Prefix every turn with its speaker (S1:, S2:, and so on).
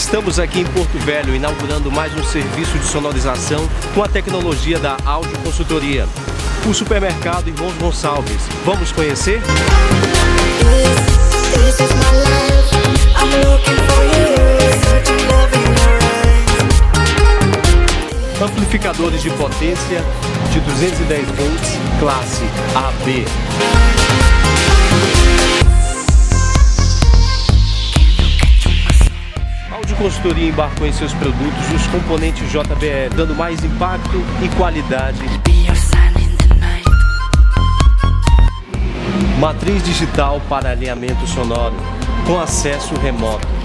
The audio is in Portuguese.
S1: Estamos aqui em Porto Velho, inaugurando mais um serviço de sonorização com a tecnologia da Audio Consultoria. O supermercado Irmãos Gonçalves. Vamos conhecer? Amplificadores de potência de 210 volts, classe AB. A Audio Consultoria embarcou em seus produtos os componentes JBL, dando mais impacto e qualidade. Matriz digital para alinhamento sonoro, com acesso remoto.